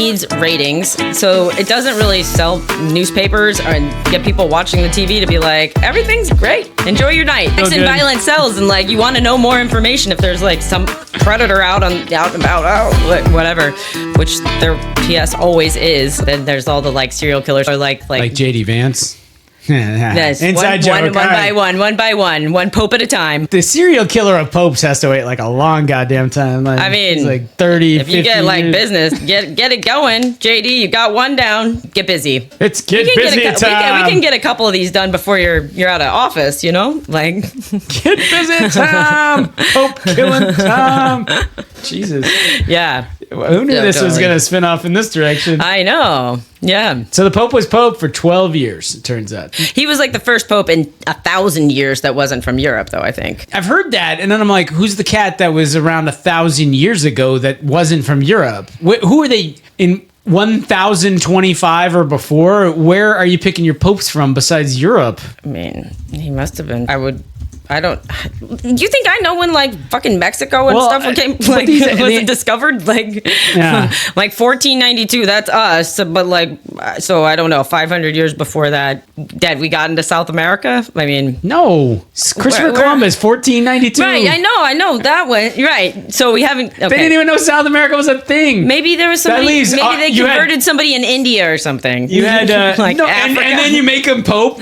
needs ratings, so it doesn't really sell newspapers and get people watching the TV to be like, everything's great, enjoy your night. Sex and violence sells, and like you want to know more information if there's like some predator out and about, whatever, which there PS always is. Then there's all the like serial killers or like JD Vance. Yes, Inside joke. One by one pope at a time. The serial killer of popes has to wait like a long goddamn time. Like, I mean, it's like 30, if you 50 get like years. business, get it going. JD, you got one down. Get busy. It's get busy time. We can get a couple of these done before you're out of office. You know, like get busy time. Pope killing time. Jesus. Yeah. Who knew this was going to spin off in this direction? I know. Yeah. So the Pope was Pope for 12 years, it turns out. He was like the first Pope in 1,000 years that wasn't from Europe, though, I think. I've heard that, and then I'm like, who's the cat that was around 1,000 years ago that wasn't from Europe? Who are they in 1025 or before? Where are you picking your popes from besides Europe? I mean, he must have been. I don't. Do you think I know when like fucking Mexico and stuff wasn't discovered? Like, yeah. Like 1492. That's us. But like, so I don't know. 500 years before that, we got into South America. I mean, no. Christopher Columbus, 1492. Right. I know that one. Right. So we haven't. Okay. They didn't even know South America was a thing. Maybe there was somebody. Maybe they converted somebody in India or something. You had like no, Africa. and then you make him Pope.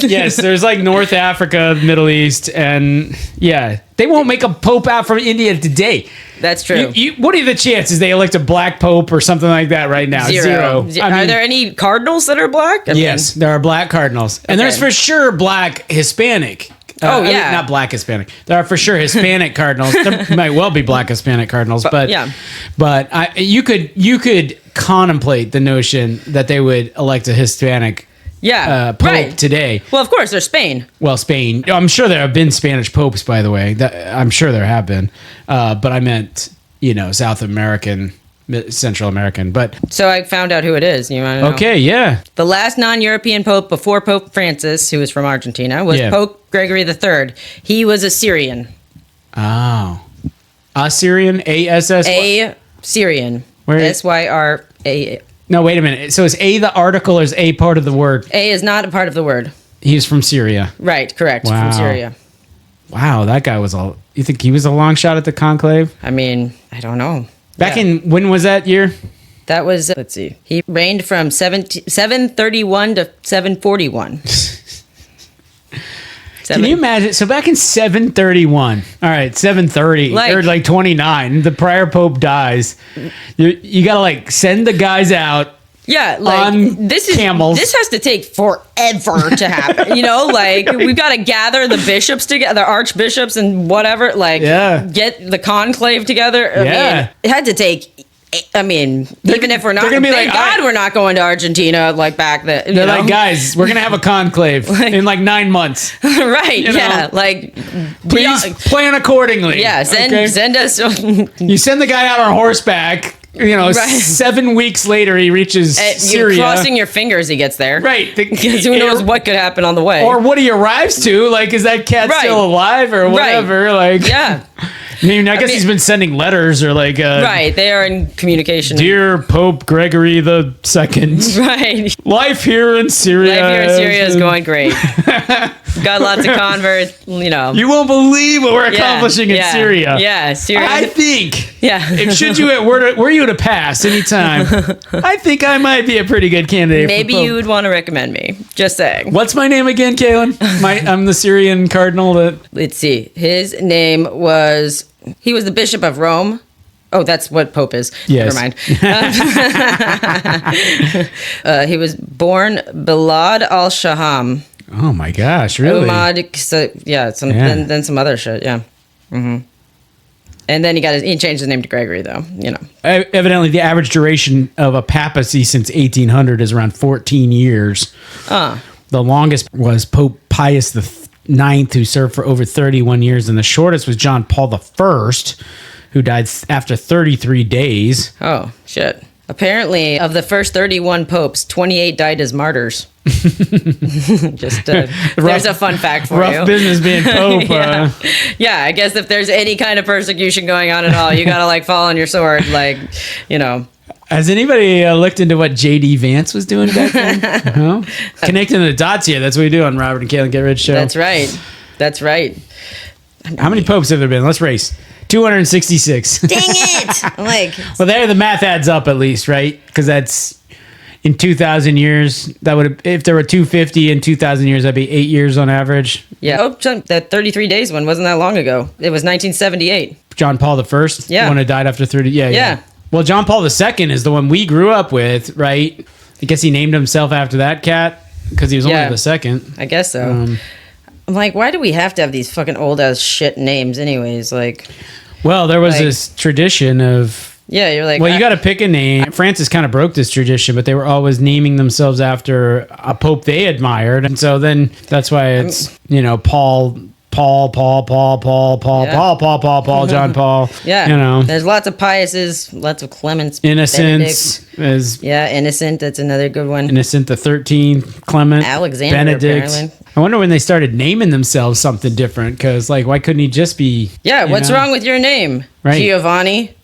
Yes, there's like North Africa, Middle East, and yeah, they won't make a pope out from India today. That's true. What are the chances they elect a black pope or something like that right now? Zero. Are there any cardinals that are black? Yes, there are black cardinals, and there's for sure black Hispanic. Not black Hispanic. There are for sure Hispanic cardinals. There might well be black Hispanic cardinals, but you could contemplate the notion that they would elect a Hispanic. Pope today. Well, of course, there's Spain. Well, Spain. I'm sure there have been Spanish popes, by the way. I'm sure there have been. But I meant, South American, Central American. But so I found out who it is. You want to know? Okay, yeah. The last non-European pope before Pope Francis, who was from Argentina, was Pope Gregory III. He was a Syrian. Oh. Assyrian? A-S-S? A Syrian. S-Y-R-A. No, wait a minute. So is A the article or is A part of the word? A is not a part of the word. He's from Syria. Right, correct. Wow. From Syria. Wow, that guy was you think he was a long shot at the conclave? I mean, I don't know. Back in, when was that year? That was, let's see. He reigned from 731 to 741. Can you imagine? So back in 731, all right, 730 or like 29, the prior pope dies. You gotta send the guys out. Yeah, on camels. This has to take forever to happen. We've got to gather the bishops together, the archbishops and whatever. Get the conclave together. I mean, it had to take. I mean, even if we're not, thank God we're not going to Argentina back then. They're like, guys, we're going to have a conclave in 9 months. Right, please plan accordingly. Yeah, send us. You send the guy out on horseback. 7 weeks later, he reaches Syria. You're crossing your fingers he gets there. Right. Because who knows what could happen on the way. Or what he arrives to. Is that cat still alive or whatever? Yeah. I mean, I guess he's been sending letters or right, they are in communication. Dear Pope Gregory the Second. Right. Life here in Syria is going great. Got lots of converts, You won't believe what we're accomplishing in Syria. Yeah, Syria. I think. Yeah. Were you to pass anytime, I think I might be a pretty good candidate. Maybe you would want to recommend me. Just saying. What's my name again, Kalyn? I'm the Syrian cardinal Let's see. His name was... He was the Bishop of Rome. Oh, that's what Pope is. Yes. Never mind. He was born Bilad al-Shaham. Oh my gosh, really? Then some other shit, yeah. Mm-hmm. And then he changed his name to Gregory, though, Evidently, the average duration of a papacy since 1800 is around 14 years. The longest was Pope Pius IX, who served for over 31 years, and the shortest was John Paul I, who died after 33 days. Oh, shit. Apparently, of the first 31 popes, 28 died as martyrs. Just there's a fun fact for you. Rough business being Pope. Yeah, I guess if there's any kind of persecution going on at all, you gotta like fall on your sword, like, you know. Has anybody looked into what J.D. Vance was doing back then? No? Connecting the dots here. That's what we do on Robert and Kalyn Get Rich Show. That's right. How many popes have there been? Let's race. 266. Dang it! Well, there the math adds up at least, right? Because that's in 2,000 years. That would, if there were 250 in 2,000 years, that'd be 8 years on average. Yeah. Oh, that 33 days one wasn't that long ago. It was 1978. John Paul I. Yeah. The one who died after 30. Yeah. Well, John Paul II is the one we grew up with, right? I guess he named himself after that cat because he was only the second. I guess so. I'm like, why do we have to have these fucking old ass shit names, anyways? Like, well, there was this tradition of. Yeah, you're like. Well, you got to pick a name. Francis kind of broke this tradition, but they were always naming themselves after a pope they admired, and so then that's why it's Paul, John Paul. Yeah, there's lots of Piuses, lots of Clements, Innocents Innocent. That's another good one. Innocent the 13th, Clement, Alexander, Benedict. apparently. I wonder when they started naming themselves something different, because like, why couldn't he just be? Yeah, what's wrong with your name, right? Giovanni?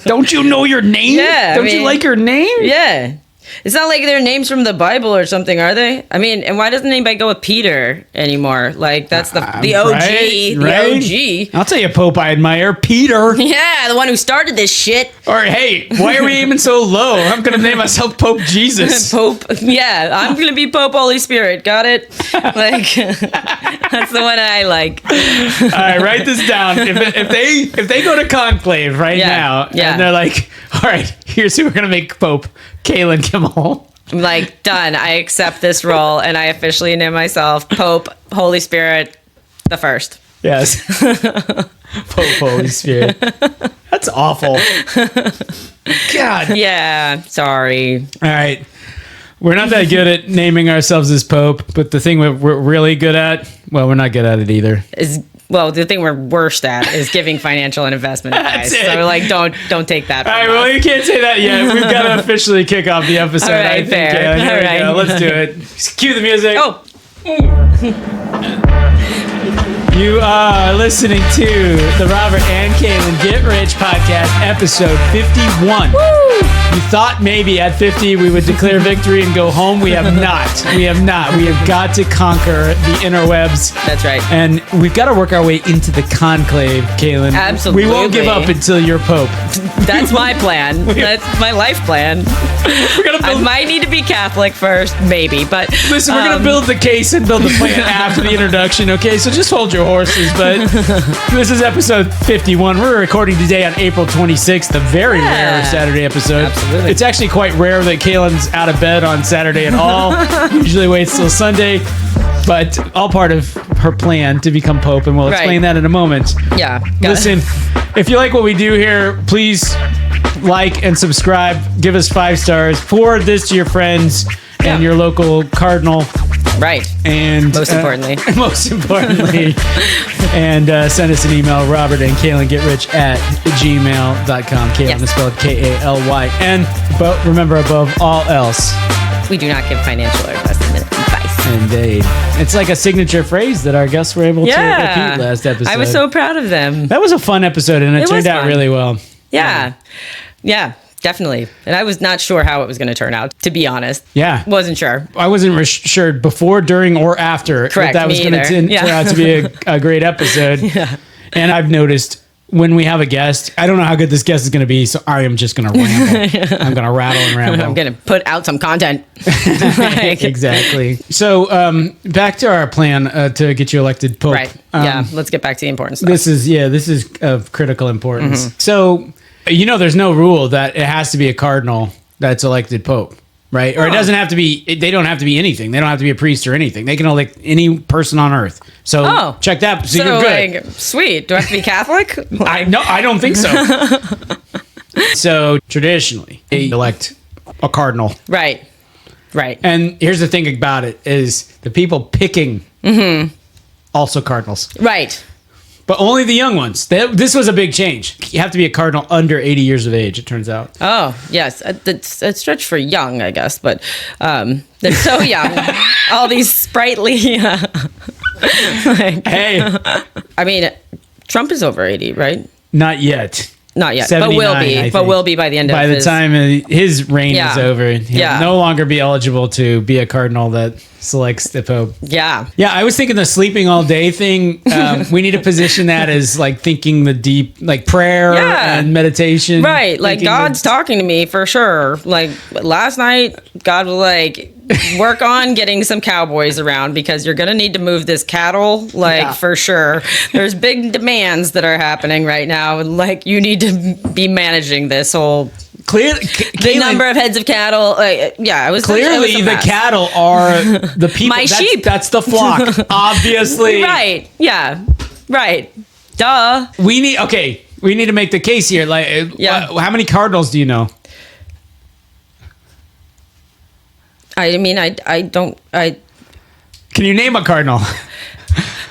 Don't you know your name? Yeah, don't you like your name? Yeah. It's not like they're names from the Bible or something, are they? I mean, and why doesn't anybody go with Peter anymore? Like, that's the OG. Right? I'll tell you a pope I admire, Peter. Yeah, the one who started this shit. Or, hey, why are we aiming so low? I'm going to name myself Pope Jesus. Pope, yeah, I'm going to be Pope Holy Spirit. Got it? Like, that's the one I like. All right, write this down. If they go to conclave now, and they're like, all right, here's who we're going to make Pope. Kalyn Kimmel. I'm like, done. I accept this role, and I officially name myself Pope Holy Spirit the First. Yes. Pope Holy Spirit. That's awful. God. Yeah, sorry. All right. We're not that good at naming ourselves as Pope, but the thing we're really good at, well, we're not good at it either. The thing we're worst at is giving financial and investment advice. So, like, don't take that. All right, well, you can't say that yet. We've got to officially kick off the episode. All right, fair. Here we go. Let's do it. Cue the music. Oh. You are listening to the Robert and Kalyn Get Rich podcast, episode 51. Woo! You thought maybe at 50 we would declare victory and go home. We have not. We have got to conquer the interwebs. That's right. And we've got to work our way into the conclave, Kalyn. Absolutely. We won't give up until you're Pope. That's my plan. That's my life plan. I might need to be Catholic first, maybe. But listen, we're going to build the case and build the plan after the introduction, okay? So just hold your horses. But this is episode 51. We're recording today on April 26th, the very rare Saturday episode. Absolutely. It's actually quite rare that Kalyn's out of bed on Saturday at all. Usually waits till Sunday. But all part of her plan to become Pope, and we'll explain that in a moment. Yeah. Listen, if you like what we do here, please like and subscribe. Give us 5 stars. Forward this to your friends and your local cardinal. Right. And most importantly. And send us an email, Robert and Kalyn Get Rich at gmail.com. Kalyn is spelled Kalyn. But remember, above all else, we do not give financial or investment advice. Indeed. It's like a signature phrase that our guests were able to repeat last episode. I was so proud of them. That was a fun episode, and it turned out really well. Yeah. Definitely. And I was not sure how it was going to turn out, to be honest. Yeah. Wasn't sure. I wasn't sure before, during, or after that was going to turn out to be a great episode. Yeah. And I've noticed when we have a guest, I don't know how good this guest is going to be, so I am just going to ramble. I'm going to rattle and ramble. I'm going to put out some content. Exactly. So back to our plan to get you elected Pope. Right. Let's get back to the important stuff. This is of critical importance. Mm-hmm. So, there's no rule that it has to be a cardinal that's elected Pope. Right? Or it doesn't have to be, they don't have to be anything. They don't have to be a priest or anything. They can elect any person on earth. So check that. So you're good. Sweet. Do I have to be Catholic? No, I don't think so. So traditionally, they elect a cardinal. Right. And here's the thing about it is the people picking also cardinals. Right. But only the young ones. This was a big change. You have to be a cardinal under 80 years of age, it turns out. Oh, yes. It's a stretch for young, I guess, but they're so young. All these sprightly... hey. I mean, Trump is over 80, right? Not yet. Not yet, but will be. But will be by the end of the time his reign is over. He'll no longer be eligible to be a cardinal that selects the Pope. Yeah. Yeah, I was thinking the sleeping all day thing, we need to position that as like thinking the deep, like prayer and meditation. Right, like God's talking to me for sure. Like last night, God was like, work on getting some cowboys around because you're going to need to move this cattle, for sure. There's big demands that are happening right now. And like, you need to be managing this whole... the number of heads of cattle. I was clearly the cattle are the people. My sheep. That's the flock, obviously. Right. Yeah. Right. Duh. We need to make the case here. Like, how many cardinals do you know? I mean, I don't. Can you name a cardinal?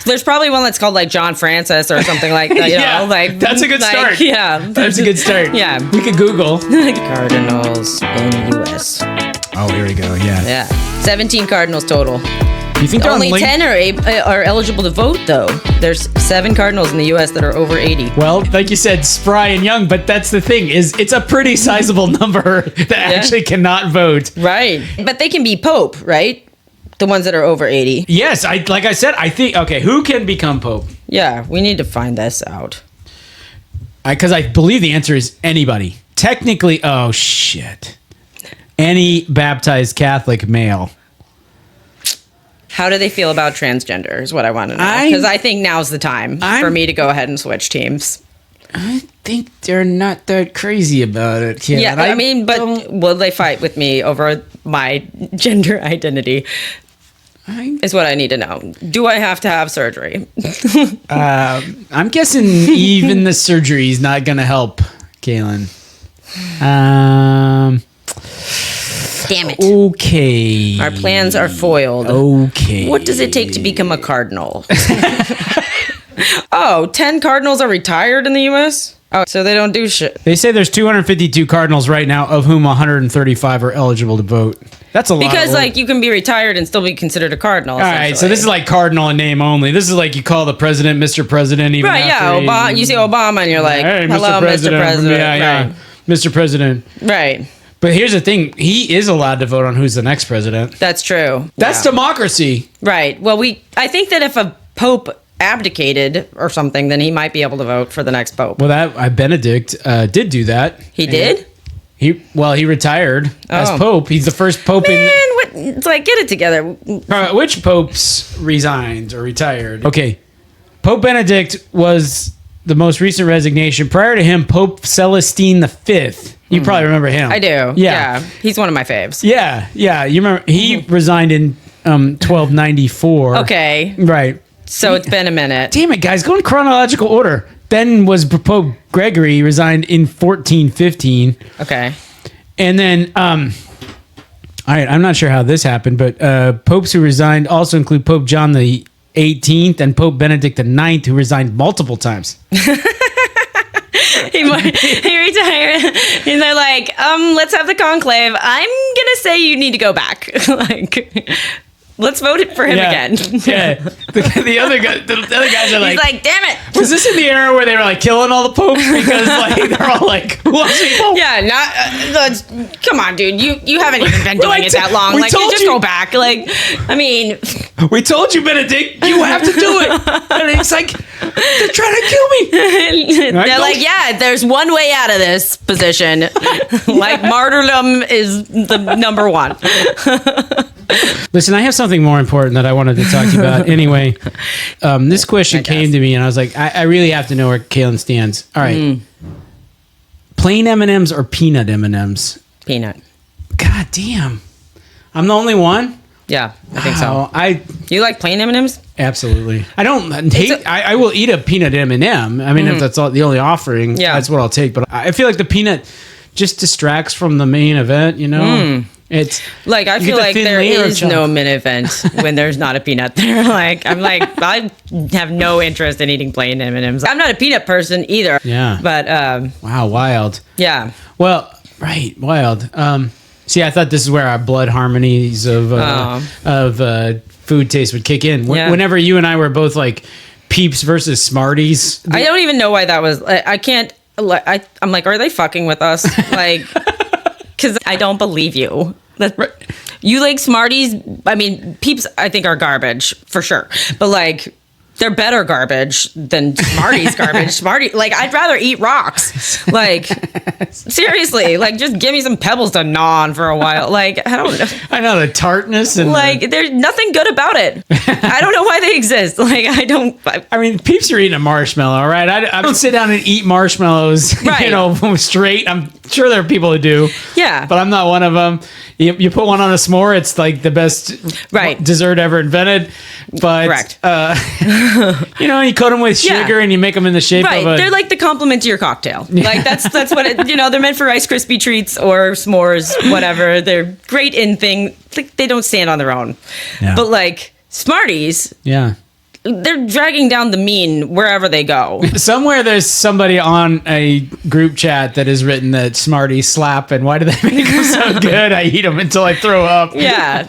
There's probably one that's called like John Francis or something like that. You know, like that's a good start. Yeah, that's a good start. Yeah, we could Google cardinals in the U.S. Oh, here we go. Yeah, yeah, 17 cardinals total. You think only 10 are eligible to vote though? There's 7 cardinals in the U.S. that are over 80. Well, like you said, spry and young, but that's the thing is it's a pretty sizable number that actually cannot vote. Right, but they can be pope, right? The ones that are over 80. Yes, I think, okay, who can become Pope? Yeah, we need to find this out. Because I believe the answer is anybody. Technically, oh, shit. Any baptized Catholic male. How do they feel about transgender is what I want to know. Because I think now's the time for me to go ahead and switch teams. I think they're not that crazy about it. Yeah, I mean, but will they fight with me over my gender identity? Is what I need to know. Do I have to have surgery? I'm guessing even the surgery is not going to help, Kalyn. Damn it. Okay. Our plans are foiled. Okay. What does it take to become a cardinal? 10 cardinals are retired in the U.S.? Oh, so they don't do shit. They say there's 252 cardinals right now, of whom 135 are eligible to vote. That's a lot. Because like you can be retired and still be considered a cardinal. All right, so this is like cardinal in name only. This is like you call the president Mr. President. Even right? Yeah, you see Obama and you're like, hey, hello, Mr. President. Yeah, Mr. President. Right. But here's the thing: he is allowed to vote on who's the next president. That's true. That's democracy. Right. Well, I think that if a pope abdicated or something, then he might be able to vote for the next pope. Well, Benedict did do that. He did? He retired as pope. He's the first pope it's like, get it together. Which popes resigned or retired? Okay. Pope Benedict was the most recent resignation. Prior to him, Pope Celestine V. You probably remember him. I do. Yeah. He's one of my faves. Yeah. You remember he resigned in 1294. Okay. Right. So it's been a minute. Damn it, guys. Go in chronological order. Then was Pope Gregory, resigned in 1415. Okay. And then, all right, I'm not sure how this happened, but popes who resigned also include Pope John the 18th and Pope Benedict the 9th, who resigned multiple times. He retired. He's like, let's have the conclave. I'm gonna say you need to go back. Like, let's vote it for him again. Yeah. The other guys are like, he's like, damn it. Was this in the era where they were like killing all the popes because like they're all like, who wants to be pope? Yeah, come on, dude. You haven't even been doing it that long. Like, just go back. Like, I mean, we told you, Benedict, you have to do it. And it's like, they're trying to kill me. They're like, yeah, there's one way out of this position. Like, martyrdom is the number one. Listen, I have something more important that I wanted to talk to you about. Anyway, this question came to me, and I was like, I really have to know where Kalyn stands. All right. Plain M&Ms or peanut M&Ms? Peanut. God damn. I'm the only one? Yeah, I think so. You like plain M&Ms? Absolutely. I don't hate... I will eat a peanut M&M. I mean, if that's the only offering, that's what I'll take. But I feel like the peanut just distracts from the main event, you know? It's like I feel like there is no Minivent when there's not a peanut there. I have no interest in eating plain M&Ms. I'm not a peanut person either. Yeah. But wow, wild. Yeah. Well, right, wild. See, I thought this is where our blood harmonies of food taste would kick in. Whenever you and I were both like Peeps versus Smarties. I don't even know why that was. I can't. I'm like, are they fucking with us? Like, because I don't believe you. You like Smarties? I mean, Peeps, I think, are garbage for sure. But like, they're better garbage than Smarties garbage. Smarties, like, I'd rather eat rocks. Like, seriously, like, just give me some pebbles to gnaw on for a while. Like, I don't know. I know the tartness and like, there's nothing good about it. I don't know why they exist. Like, I mean, Peeps are eating a marshmallow, right? I don't sit down and eat marshmallows, right. Straight. I'm sure there are people who do. Yeah. But I'm not one of them. You put one on a s'more, it's like the best dessert ever invented. But, correct. You coat them with sugar and you make them in the shape of a... They're like the complement to your cocktail. Like, that's what it, they're meant for Rice Krispie treats or s'mores, whatever. They're great in thing. Like, they don't stand on their own. Yeah. But, like, Smarties... Yeah. They're dragging down the mean wherever they go. Somewhere there's somebody on a group chat that has written that Smarties slap, and why do they make them so good? I eat them until I throw up. Yeah.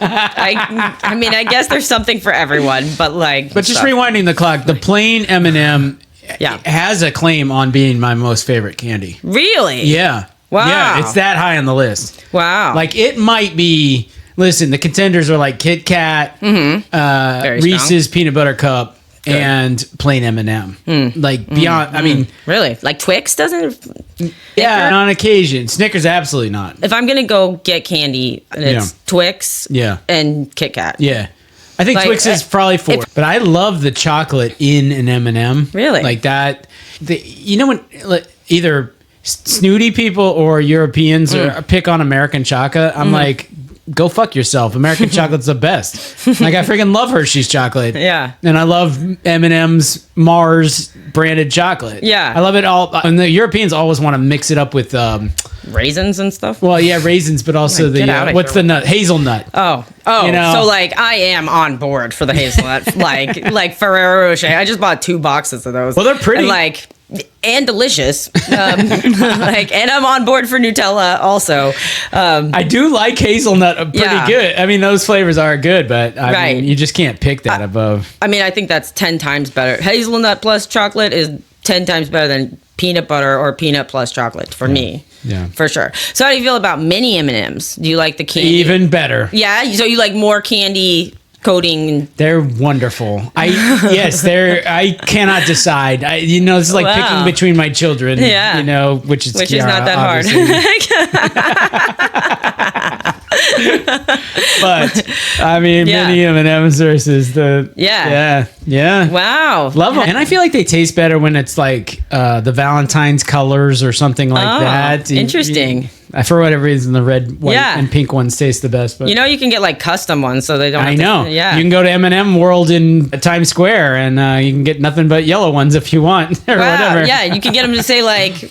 I mean, I guess there's something for everyone, but like... But just rewinding the clock, the plain M&M has a claim on being my most favorite candy. Really? Yeah. Wow. Yeah, it's that high on the list. Like, Like, it might be... Listen, the contenders are like Kit Kat, Reese's Peanut Butter Cup, and plain M&M. Like beyond, I mean, really, like Twix doesn't. Yeah, on occasion. Snickers, absolutely not. If I'm gonna go get candy, it's Twix, and Kit Kat. Yeah, I think Twix is probably 4. But I love the chocolate in an M&M. Really, like that. When either snooty people or Europeans pick on American chocolate, I'm like, go fuck yourself. American chocolate's the best. Like, I freaking love Hershey's chocolate. Yeah. And I love M&M's Mars branded chocolate. Yeah. I love it all. And the Europeans always want to mix it up with raisins and stuff. Well, yeah, raisins, but also what's the nut? Hazelnut. Oh. So like, I am on board for the hazelnut. like Ferrero Rocher. I just bought 2 boxes of those. Well, they're pretty. And delicious. And I'm on board for Nutella also. I do like hazelnut pretty good. I mean, those flavors are good, but I mean, you just can't pick that above. I mean, I think that's 10 times better. Hazelnut plus chocolate is 10 times better than peanut butter or peanut plus chocolate for me. Yeah. For sure. So how do you feel about mini M&Ms? Do you like the candy? Even better. Yeah? So you like more candy coating? They're wonderful. I cannot decide. This is like picking between my children. Yeah. Which is not that hard. But I mean, mini M&Ms versus the wow, love them. And I feel like they taste better when it's like the Valentine's colors or something like that. Interesting. For whatever reason, the red, white, and pink ones taste the best. But you can get like custom ones, so they don't. I know. Yeah, you can go to M&M World in Times Square, and you can get nothing but yellow ones if you want, or whatever. Yeah, you can get them to say like,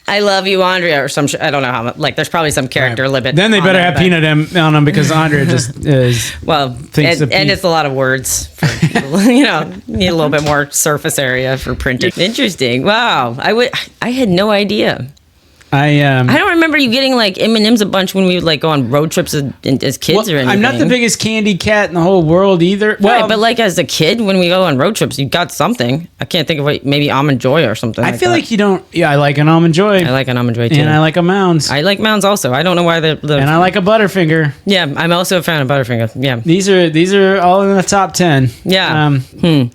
"I love you, Andrea," or some. I don't know how. Like, there's probably some character limit. Then they better have peanut M on them because Andrea just is. Well, and it's a lot of words. Need a little bit more surface area for printing. Interesting. Wow, I had no idea. I don't remember you getting like M&Ms a bunch when we would like go on road trips as kids or anything. I'm not the biggest candy cat in the whole world either. Well, but like as a kid when we go on road trips, you got something. I can't think of maybe Almond Joy or something. I feel like you don't. Yeah, I like an Almond Joy. I like an Almond Joy too. And I like a Mounds. I like Mounds also. I don't know why and I like a Butterfinger. Yeah, I'm also a fan of Butterfinger. Yeah. These are all in the top 10. Yeah.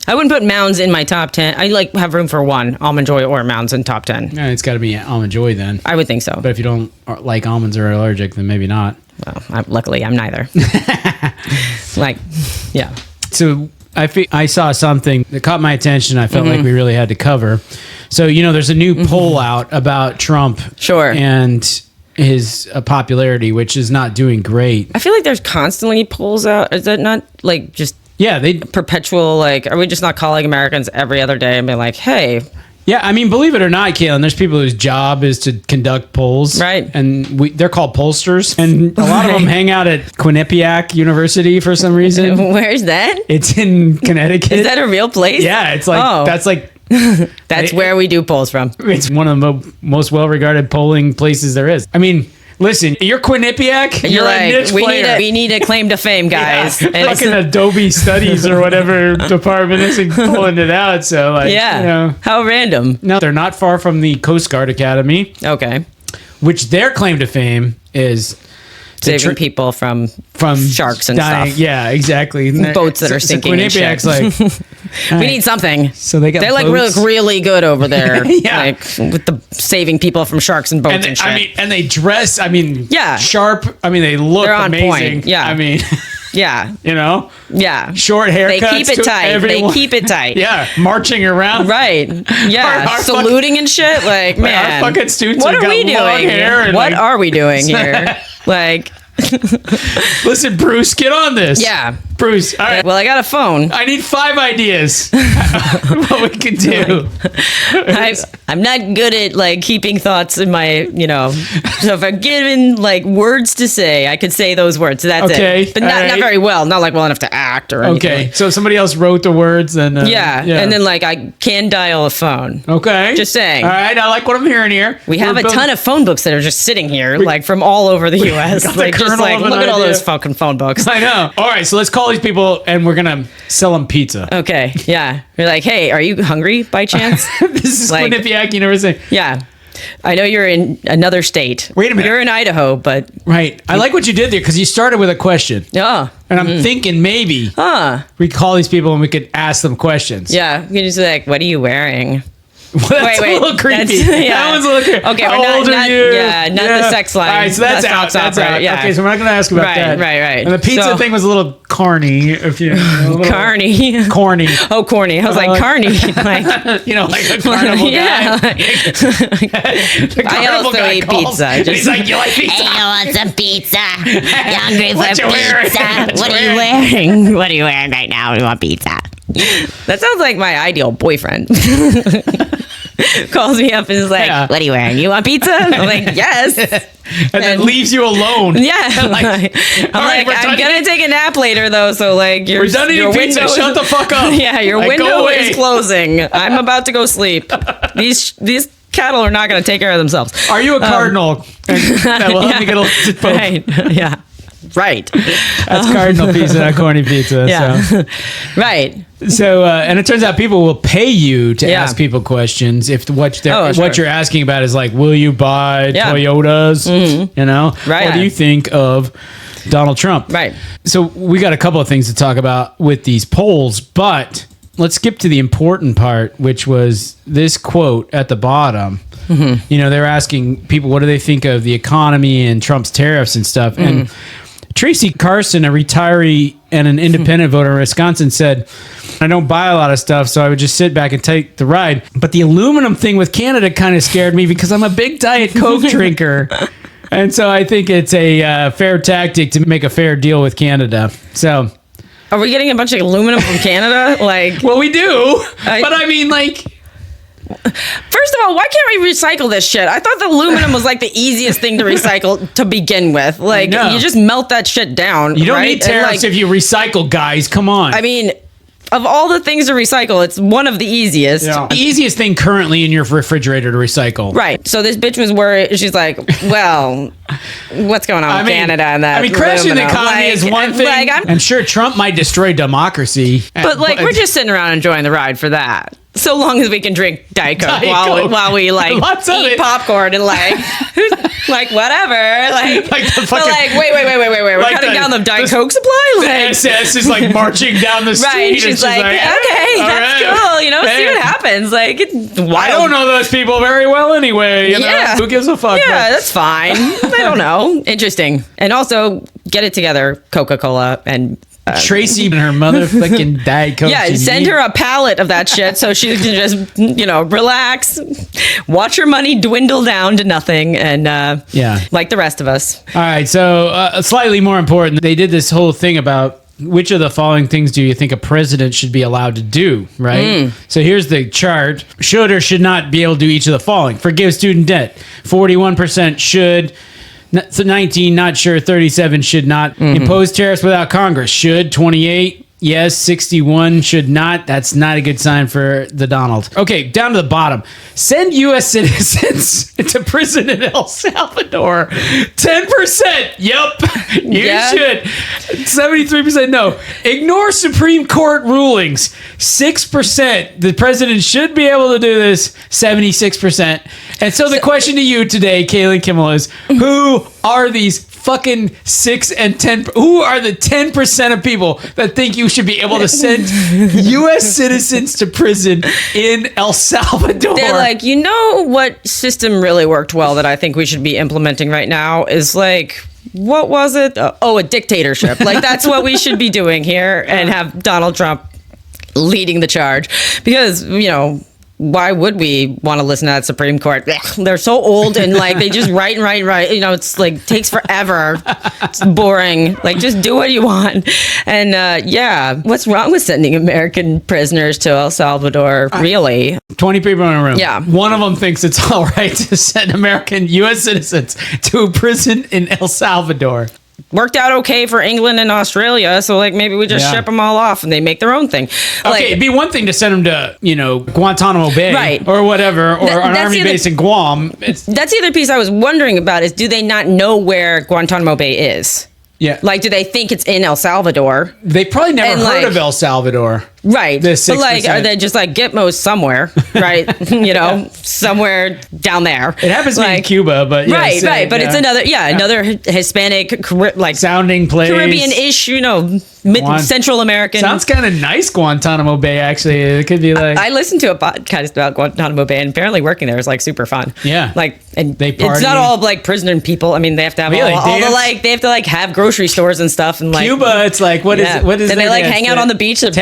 I wouldn't put Mounds in my top 10. I have room for one Almond Joy or Mounds in top 10. Yeah, it's got to be Almond Joy then. I would think so. But if you don't like almonds or are allergic, then maybe not. Well, luckily I'm neither. So I saw something that caught my attention. I felt like we really had to cover. So, there's a new poll out about Trump. Sure. And his popularity, which is not doing great. I feel like there's constantly polls out. Is that not like just... Yeah, they perpetual, like, are we just not calling Americans every other day and be like, hey... Yeah, I mean, believe it or not, Kalyn, there's people whose job is to conduct polls. Right. And they're called pollsters. And a lot of them hang out at Quinnipiac University for some reason. Where's that? It's in Connecticut. Is that a real place? Yeah, it's like, that's like... That's where we do polls from. It's one of the most well-regarded polling places there is. I mean... Listen, you're Quinnipiac. You're like, a niche player. We need a claim to fame, guys. Yeah. Fucking Adobe Studies or whatever department is pulling it out. So, like, how random. No, they're not far from the Coast Guard Academy. Okay. Which their claim to fame is saving people from sharks and dying. stuff. Yeah, exactly. Boats that are sinking. Quinnipiac's like, we need something. So they're like really good over there. Like with the saving people from sharks and boats and shit. I mean, and they dress. I mean, sharp. I mean, they look amazing. Point. Yeah. I mean, yeah. You know. Yeah. Short haircuts. They keep it tight. They keep it tight. Yeah. Marching around. Right. Yeah. Our saluting and shit. Like, man. Our fucking students. What are we doing? What are we doing here? Like. Listen, Bruce, get on this. Yeah. Bruce. All right. Well, I got a phone. I need 5 ideas. What we can do. I'm not good at like keeping thoughts in my, so if I'm given like words to say, I could say those words. That's it. But not very well. Not like well enough to act or anything. Okay. So if somebody else wrote the words, then yeah. And then like I can dial a phone. Okay. Just saying. All right. I like what I'm hearing here. We have a ton of phone books that are just sitting here, like from all over the U.S. Like just like look at all those fucking phone books. I know. All right. So let's call these people and we're gonna sell them pizza. Okay. Yeah. You're like, hey, are you hungry by chance? This is like, Quinnipiac University. Yeah. I know you're in another state. Wait a minute. You're in Idaho, but... Right. I like what you did there because you started with a question. Oh. And I'm thinking maybe we call these people and we could ask them questions. Yeah. You can just be like, what are you wearing? Well, that's a little creepy. That one's a little creepy. Okay, how old are you? Yeah, not the sex line. All right, so that's out. That's out. Yeah. Okay, so we're not going to ask about that. Right. And the pizza thing was a little corny. If you Carny. Corny. Oh, corny. I was like, carny. Like, like a carnival guy. I also ate pizza. He's like, you like pizza? Hey, you want some pizza? You hungry for pizza? What are you wearing? What are you wearing right now? You want pizza? That sounds like my ideal boyfriend. Calls me up and is like, what are you wearing? You want pizza? I'm like, yes. And then leaves you alone. Yeah. I'm like, I'm going to take a nap later, though. So, like, we're done eating pizza. Shut the fuck up. Yeah, your window is closing. I'm about to go sleep. These cattle are not going to take care of themselves. Are you a cardinal? That will help me get elected Pope. Right. Yeah. Right. That's cardinal pizza, not corny pizza. Yeah. So. Right. So, and it turns out people will pay you to ask people questions if what you're asking about is like, will you buy Toyotas? Mm-hmm. Right. What do you think of Donald Trump? Right. So we got a couple of things to talk about with these polls, but let's skip to the important part, which was this quote at the bottom. Mm-hmm. They're asking people, what do they think of the economy and Trump's tariffs and stuff? Mm-hmm. And Tracy Carson, a retiree and an independent voter in Wisconsin, said, I don't buy a lot of stuff, so I would just sit back and take the ride. But the aluminum thing with Canada kind of scared me because I'm a big Diet Coke drinker. And so I think it's a fair tactic to make a fair deal with Canada. So... Are we getting a bunch of aluminum from Canada? Well, we do. But I mean, like... First of all, why can't we recycle this shit? I thought the aluminum was like the easiest thing to recycle to begin with. Like, you just melt that shit down. You don't need tariffs if you recycle, guys. Come on. I mean, of all the things to recycle, it's one of the easiest. Yeah. The easiest thing currently in your refrigerator to recycle. Right. So this bitch was worried. She's like, well, what's going on with Canada and that? Crashing the economy is one thing. I'm sure Trump might destroy democracy. But we're just sitting around enjoying the ride for that. So long as we can drink Diet Coke while we eat popcorn and whatever. Wait. We're cutting down the Diet Coke supply. The SS is marching down the street. Right. And she's like, okay, that's cool. See what happens. I don't know those people very well anyway. Yeah. Who gives a fuck? Yeah, that's fine. I don't know. Interesting. And also, get it together, Coca-Cola and... Tracy and her motherfucking Diet Coke. Yeah, send her a pallet of that shit so she can just, relax, watch her money dwindle down to nothing, and like the rest of us. All right, so slightly more important, they did this whole thing about which of the following things do you think a president should be allowed to do, right? So here's the chart. Should or should not be able to do each of the following. Forgive student debt. 41% should. 19, not sure. 37 should not. Impose tariffs without Congress. Should. 28. Yes, 61 should not. That's not a good sign for the Donald. Okay, down to the bottom. Send U.S. citizens to prison in El Salvador. 10%. Yep, you should. 73% no. Ignore Supreme Court rulings. 6%. The president should be able to do this. 76%. And so the question to you today, Kalyn Kimmel, is who are these fucking 6 and 10? Who are the 10% of people that think you should be able to send U.S. citizens to prison in El Salvador? They're like, you know what system really worked well that I think we should be implementing right now is like, what was it? A dictatorship. Like, that's what we should be doing here, and have Donald Trump leading the charge. Because, you know, why would we want to listen to that Supreme Court? They're so old, and like they just write. You know, it's like takes forever. It's boring. Like, just do what you want. And what's wrong with sending American prisoners to El Salvador? Really? 20 people in a room. Yeah. One of them thinks it's all right to send American U.S. citizens to a prison in El Salvador. Worked out okay for England and Australia, so like maybe we just ship them all off and they make their own thing. Okay, it'd be one thing to send them to, you know, Guantanamo Bay, right, or whatever, or an army base in Guam. That's the other piece I was wondering about is, do they not know where Guantanamo Bay is? Yeah. Like, do they think it's in El Salvador? They probably never heard of El Salvador. Right. The 6%. But like, are they just like Gitmos somewhere, right? You know, somewhere down there. It happens like, in Cuba, but yes, right. But it's another Hispanic, like sounding place, Caribbean-ish, you know, Central American. Sounds kind of nice, Guantanamo Bay. Actually, it could be like. I listened to a podcast about Guantanamo Bay, and apparently working there is like super fun. Yeah. Like, and they party. It's not all like prisoner people. I mean, they have to have all the like, they have to like have grocery stores and stuff, and like Cuba. It's like what is and they like hang out on the beach at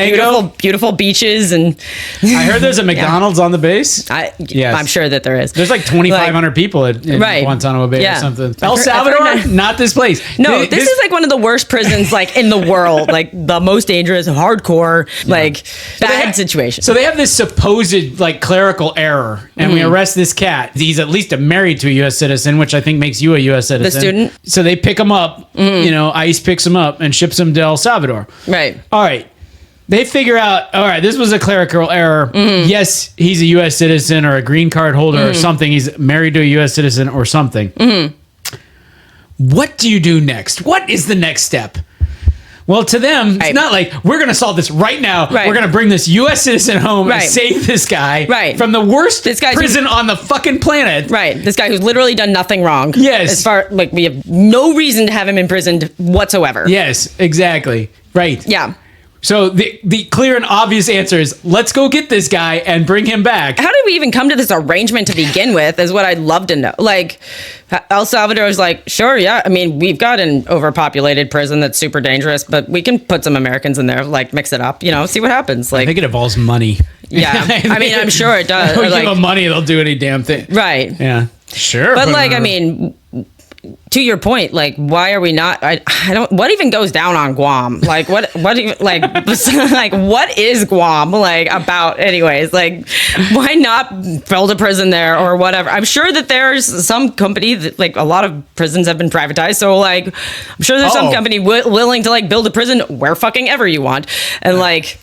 beautiful beaches, and I heard there's a McDonald's on the base. I'm sure that there is. There's like 2,500 people in Guantanamo Bay or something. El Salvador, not this place. No, this is like one of the worst prisons like in the world, like the most dangerous, hardcore, like bad situation. So they have this supposed like clerical error, and we arrest this cat. He's at least married to a U.S. citizen, which I think makes you a U.S. citizen. The student. So they pick him up. You know, ICE picks him up and ships him to El Salvador. Right. All right. They figure out, all right, this was a clerical error. Yes, he's a U.S. citizen or a green card holder or something. He's married to a U.S. citizen or something. What do you do next? What is the next step? Well, to them, it's not like, we're going to solve this right now. Right. We're going to bring this U.S. citizen home and save this guy from the worst prison on the fucking planet. Right. This guy who's literally done nothing wrong. Yes. As far, like, we have no reason to have him imprisoned whatsoever. Yes, exactly. Right. Yeah. So the clear and obvious answer is, let's go get this guy and bring him back. How did we even come to this arrangement to begin with, is what I'd love to know. Like, El Salvador is like, sure, yeah. I mean, we've got an overpopulated prison that's super dangerous, but we can put some Americans in there, like mix it up, you know, see what happens. Like, I think it involves money. Yeah. I mean, I'm sure it does. If give them money, they'll do any damn thing. Right. Yeah. Sure. But like, I mean, to your point, like, why are we not? I don't. What even goes down on Guam? Like, what even, like, like, what is Guam like about? Anyways, like, why not build a prison there or whatever? I'm sure that there's some company that, like, a lot of prisons have been privatized, so like, I'm sure there's some company willing to like build a prison where fucking ever you want, and like,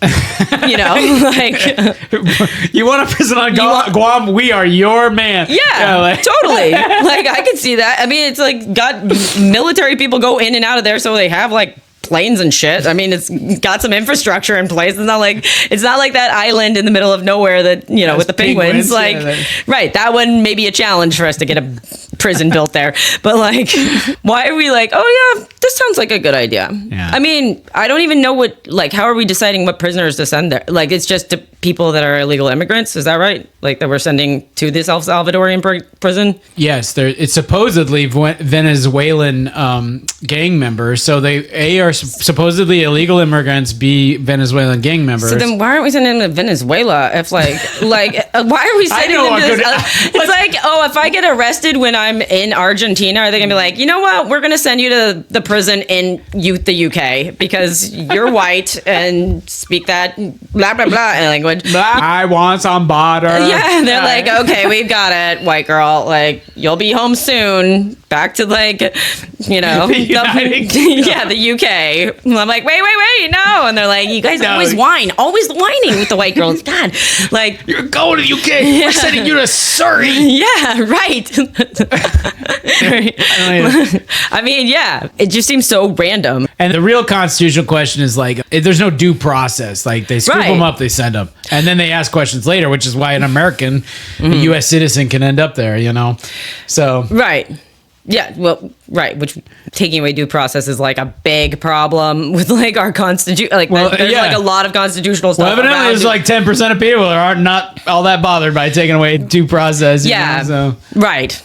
you know, like, you want a prison on Guam? We are your man. Yeah, like. Totally. Like, I can see that. I mean, it's like got military people go in and out of there, so they have like planes and shit. I mean, it's got some infrastructure in place. It's not like that island in the middle of nowhere that, you know, with the penguins. Like, right, that one may be a challenge for us to get a prison built there. But like, why are we like, oh yeah, this sounds like a good idea. Yeah. I mean, I don't even know how are we deciding what prisoners to send there? Like, it's just to people that are illegal immigrants. Is that right? Like, that we're sending to this El Salvadorian prison? Yes, it's supposedly Venezuelan gang members. So they are supposedly illegal immigrants, B, Venezuelan gang members. So then why aren't we sending them to Venezuela? If like why are we sending them to this? It's like, oh, if I get arrested when I time in Argentina, are they going to be like, you know what? We're going to send you to the prison in the UK because you're white and speak that blah, blah, blah language. I want some butter. Yeah, they're like, okay, we've got it, white girl. Like, you'll be home soon. Back to, like, you know, the UK. I'm like, wait, no. And they're like, you guys always whine. Always whining with the white girls. God, like. You're going to the UK. Yeah. We're sending you to Surrey. Yeah, right. I mean, yeah, it just seems so random. And the real constitutional question is, like, there's no due process. Like, they scoop them up, they send them. And then they ask questions later, which is why an American, a U.S. citizen can end up there, you know? So. Right. Yeah, well, right, which taking away due process is like a big problem with like our constitution. Like, there's like a lot of constitutional stuff. Well, evidently, there's like 10% of people that are not all that bothered by taking away due process. Yeah, so. Right.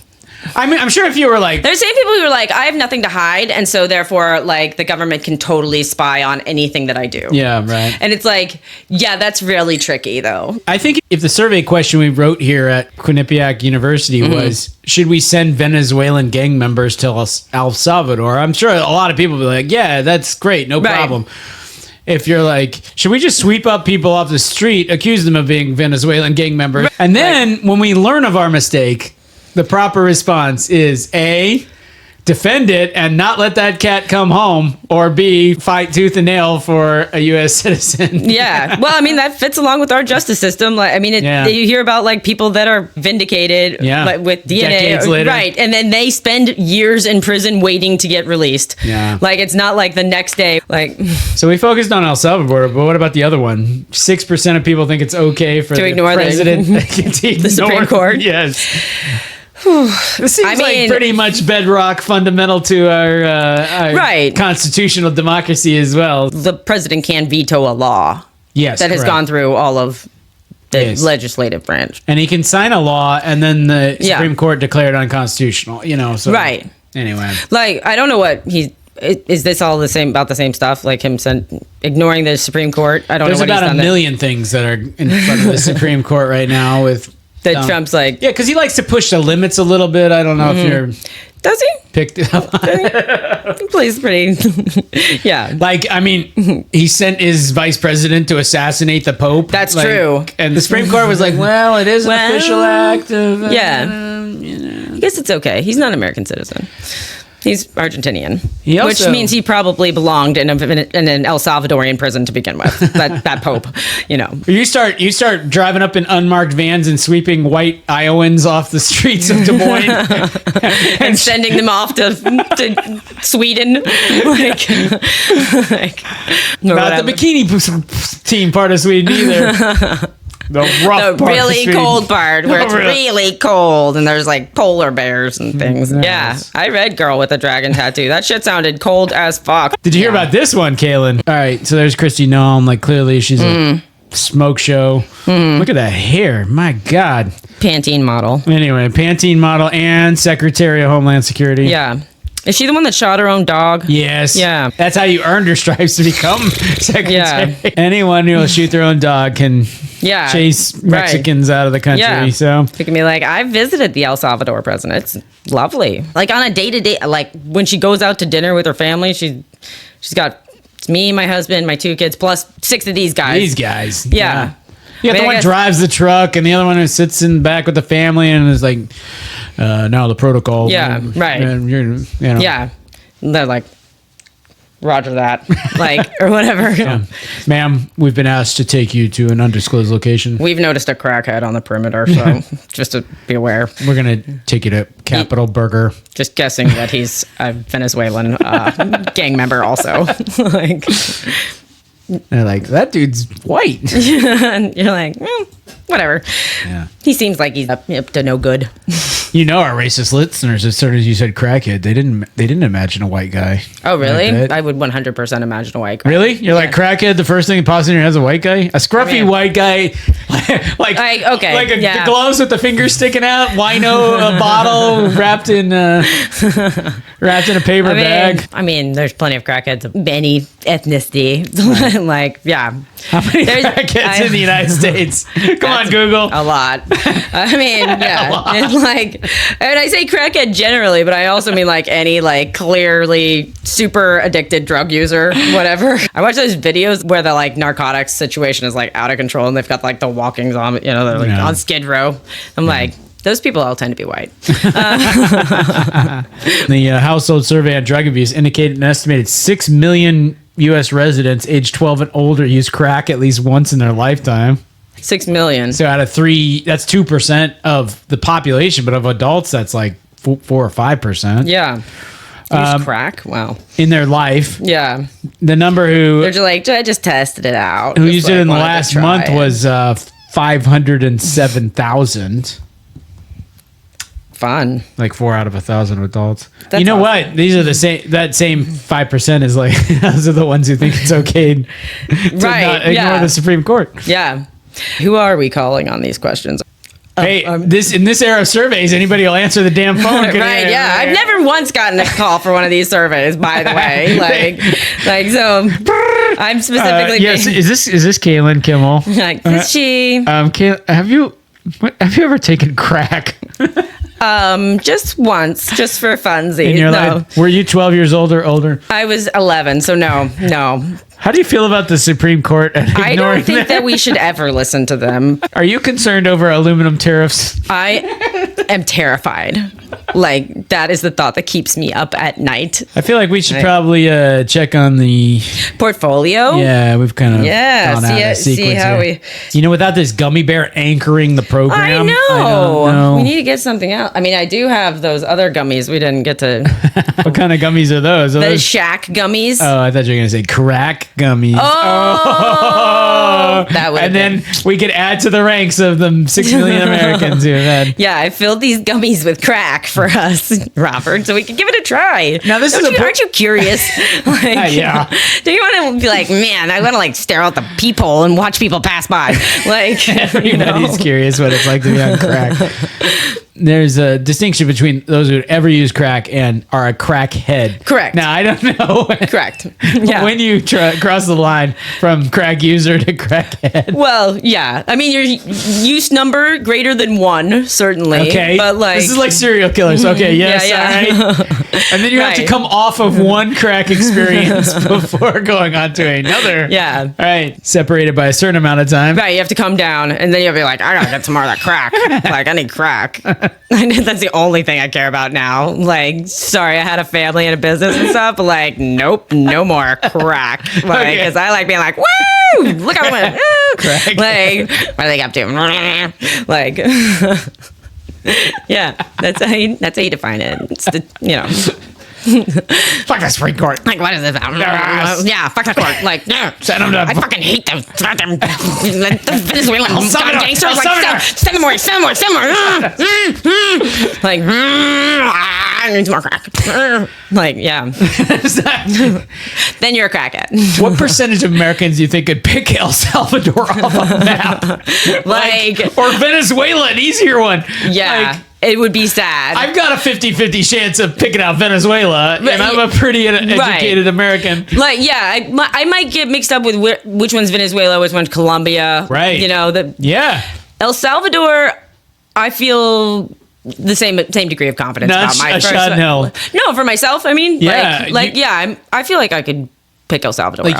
I mean, I'm sure if you were like... There's same people who are like, I have nothing to hide, and so therefore, like, the government can totally spy on anything that I do. Yeah, right. And it's like, yeah, that's really tricky, though. I think if the survey question we wrote here at Quinnipiac University was, should we send Venezuelan gang members to El Salvador? I'm sure a lot of people will be like, yeah, that's great, no problem. If you're like, should we just sweep up people off the street, accuse them of being Venezuelan gang members? And then, when we learn of our mistake... The proper response is A, defend it and not let that cat come home, or B, fight tooth and nail for a U.S. citizen. Yeah. Well, I mean, that fits along with our justice system. Like, I mean, you hear about like people that are vindicated with DNA. Decades later. Right. And then they spend years in prison waiting to get released. Yeah. Like, it's not like the next day. Like. So we focused on El Salvador, but what about the other one? 6% of people think it's okay for the ignore president the Supreme Court. Yes. This seems like pretty much bedrock, fundamental to our constitutional democracy as well. The president can veto a law that has gone through all of the legislative branch. And he can sign a law and then the Supreme Court declare it unconstitutional, you know. So anyway. Like, I don't know what is this all about the same stuff? Like him ignoring the Supreme Court? I don't know what he's done. There's about a million things that are in front of the Supreme Court right now with... That Trump's like... Yeah, because he likes to push the limits a little bit. I don't know if you're... Does he? Picked it up. He plays pretty... Yeah. Like, I mean, he sent his vice president to assassinate the Pope. That's true. And the Supreme Court was like, well, it is an official act of... I guess it's okay. He's not an American citizen. He's Argentinian, which means he probably belonged in an El Salvadorian prison to begin with. That Pope, you know. You start driving up in unmarked vans and sweeping white Iowans off the streets of Des Moines and sending them off to Sweden, not the bikini team part of Sweden either. The really cold part where it's really cold and there's like polar bears and things. Yeah. I read Girl with a Dragon Tattoo. That shit sounded cold as fuck. Did you hear about this one, Kalyn? All right. So there's Kristi Noem. Like, clearly she's a smoke show. Look at that hair. My God. Pantene model. Anyway, Pantene model and Secretary of Homeland Security. Yeah. Is she the one that shot her own dog? Yes. Yeah. That's how you earned her stripes to become secretary. Yeah. Anyone who will shoot their own dog can chase Mexicans out of the country. Yeah. So it can be like, I visited the El Salvador president. It's lovely. Like on a day-to-day, like when she goes out to dinner with her family, she's got it's me, my husband, my 2 kids, plus 6 of these guys. These guys. Yeah. You got the one drives the truck and the other one who sits in the back with the family and is like, now the protocol. Yeah, right. You know. Yeah. And they're like, roger that. Like, or whatever. Yeah. Ma'am, we've been asked to take you to an undisclosed location. We've noticed a crackhead on the perimeter, so just to be aware. We're going to take you to Capital Burger. Just guessing that he's a Venezuelan gang member also. Like... They're like, that dude's white. And you're like, whatever. Yeah. He seems like he's up to no good. You know, our racist listeners, as soon as you said crackhead, they didn't imagine a white guy. Oh, really? I would 100% imagine a white guy. Really? You're like, crackhead, the first thing that pops in your head is a white guy? A scruffy white guy, the gloves with the fingers sticking out, wino, a bottle wrapped in a paper bag. I mean, there's plenty of crackheads of any ethnicity. Like, yeah. How many crackheads in the United States? Come on, Google. A lot. I mean, yeah. It's like, and I say crackhead generally, but I also mean like any like clearly super addicted drug user, whatever. I watch those videos where the like narcotics situation is like out of control and they've got like the walking zombie, you know, they're like on Skid Row. I'm like, those people all tend to be white. The household survey on drug abuse indicated an estimated 6 million U.S. residents aged 12 and older use crack at least once in their lifetime. 6 million. So out of 3, that's 2% of the population, but of adults, that's like 4 or 5%. Yeah. Use crack? Wow. In their life. Yeah. The number who... They're just like, I just tested it out. Who used it in the last month was 507,000. Fun. Like 4 out of 1,000 adults. That's you know awesome. what? These are the same. That same 5% is like those are the ones who think it's okay to not ignore the Supreme Court. Yeah. Who are we calling on these questions? Hey, in this era of surveys, anybody will answer the damn phone. Right? Yeah. I've never once gotten a call for one of these surveys. By the way, so. I'm specifically. Yes. Is this Kalyn Kimmel? Like, is she? Have you ever taken crack? Just once, just for funsies. In your life? Were you 12 years old or older? I was 11, so no. How do you feel about the Supreme Court and ignoring I don't think that we should ever listen to them. Are you concerned over aluminum tariffs? I am terrified. Like, that is the thought that keeps me up at night. I feel like we should probably check on the portfolio. Yeah, we've kind of gone out of sequence see how here. Without this gummy bear anchoring the program, I don't know. We need to get something else. I mean, I do have those other gummies we didn't get to. What kind of gummies are those? The Shack gummies. Oh, I thought you were going to say crack gummies. Oh. That would. And then we could add to the ranks of the 6 million Americans who have had. Yeah, I filled these gummies with crack for us, Robert, so we could give it a try. Now aren't you curious? Yeah. Do you want to be like, man, I want to like stare out the peephole and watch people pass by? Like, everybody's curious what it's like to be on crack. There's a distinction between those who ever use crack and are a crackhead. Correct. Now, I don't know. Correct. Yeah. When you cross the line from crack user to crackhead. Well, yeah. I mean, your use number greater than 1, certainly. Okay. But like, this is like serial killers. Okay. Yes. Yeah. All right. And then you have to come off of one crack experience before going on to another. Yeah. All right. Separated by a certain amount of time. Right. You have to come down, and then you'll be like, I gotta get some more of that crack. Like, I need crack. That's the only thing I care about now. Like, sorry, I had a family and a business and stuff, but like, nope, no more crack. Like, because I like being like, woo! Look how I went. Crack. Like, what are they up to? Like, yeah, that's how you define it. It's the, Fuck the Supreme Court. Like, what is this about? Yeah, fuck the court. Like, send them to. I fucking hate them. The Venezuelan gangsters. Like, send them away. Like, I need some more crack. Like, yeah. Then you're a crackhead. What percentage of Americans do you think could pick El Salvador off a map? Or Venezuela, an easier one. Yeah. Like, it would be sad. I've got a 50-50 chance of picking out Venezuela, and I'm a pretty educated American. Like, yeah, I might get mixed up with which one's Venezuela, which one's Colombia. Right. El Salvador, I feel the same degree of confidence about my first. No, for myself. I mean, yeah, I feel like I could pick El Salvador. Like,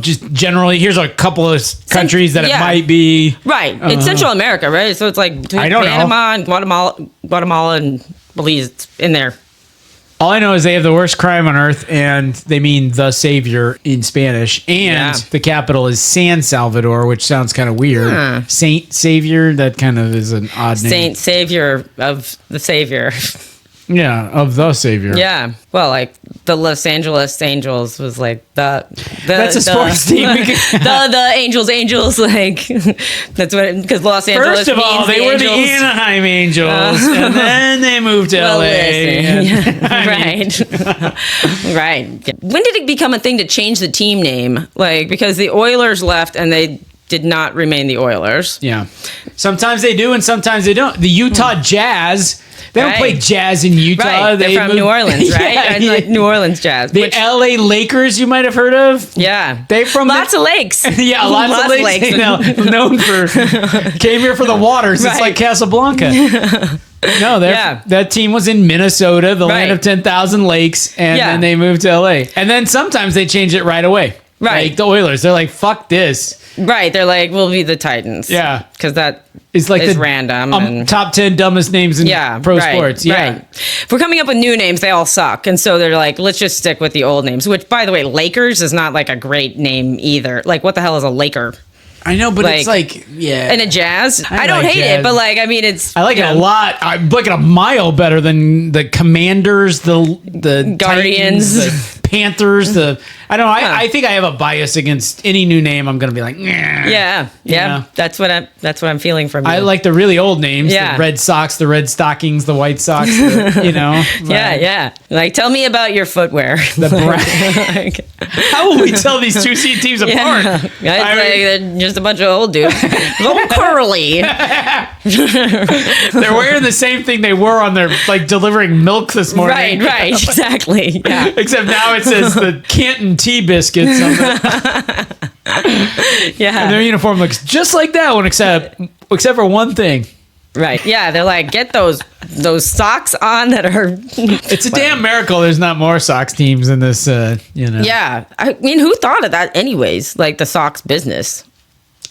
just generally, here's a couple of countries that it might be. Right. It's Central America, right? So it's like Panama and Guatemala and Belize. It's in there. All I know is they have the worst crime on earth, and they mean the savior in Spanish. And the capital is San Salvador, which sounds kind of weird. Saint Savior, that kind of is an odd name. Saint Savior of the Savior. Yeah, of the Savior. Yeah. Well, like the Los Angeles Angels was like the that's a sports team. the Angels, like that's what, because Los Angeles. First of all, they were the Anaheim Angels, and then they moved to LA. Right. Right. When did it become a thing to change the team name? Like, because the Oilers left and they did not remain the Oilers. Yeah. Sometimes they do and sometimes they don't. The Utah Jazz, They don't play jazz in Utah. Right. They're from New Orleans, right? And like New Orleans jazz. The LA Lakers, you might have heard of. Yeah. They from lots of lakes. Yeah, lots of lakes. You know, known for came here for the waters. It's like Casablanca. No, that team was in Minnesota, the land of 10,000 lakes, and then they moved to LA. And then sometimes they change it right away. Right. Like the Oilers, they're like, fuck this. Right. They're like, we'll be the Titans. Yeah. Because that is like the random. And top 10 dumbest names in pro sports. Yeah. Right. If we're coming up with new names, they all suck. And so they're like, let's just stick with the old names, which, by the way, Lakers is not like a great name either. Like, what the hell is a Laker? I know, but it's like, And a jazz? I don't hate it, but like, I mean, it's... I like it a lot. I like it a mile better than the Commanders, the Guardians, Titans, the Panthers, I don't know. I think I have a bias against any new name. I'm going to be like, yeah. That's what I'm feeling from you. I like the really old names, the Red Sox, the Red Stockings, the White Sox, Yeah. Like, tell me about your footwear. How will we tell these two teams apart? They're just a bunch of old dudes. Little curly. They're wearing the same thing they were on their, like, delivering milk this morning. Right, exactly. Yeah. Except now it says the Canton Tea Biscuits on it. Yeah. And their uniform looks just like that one, except for one thing. Right. Yeah, they're like, get those socks on that are... It's a damn miracle there's not more Sox teams in this, Yeah. I mean, who thought of that anyways? Like, the Sox business.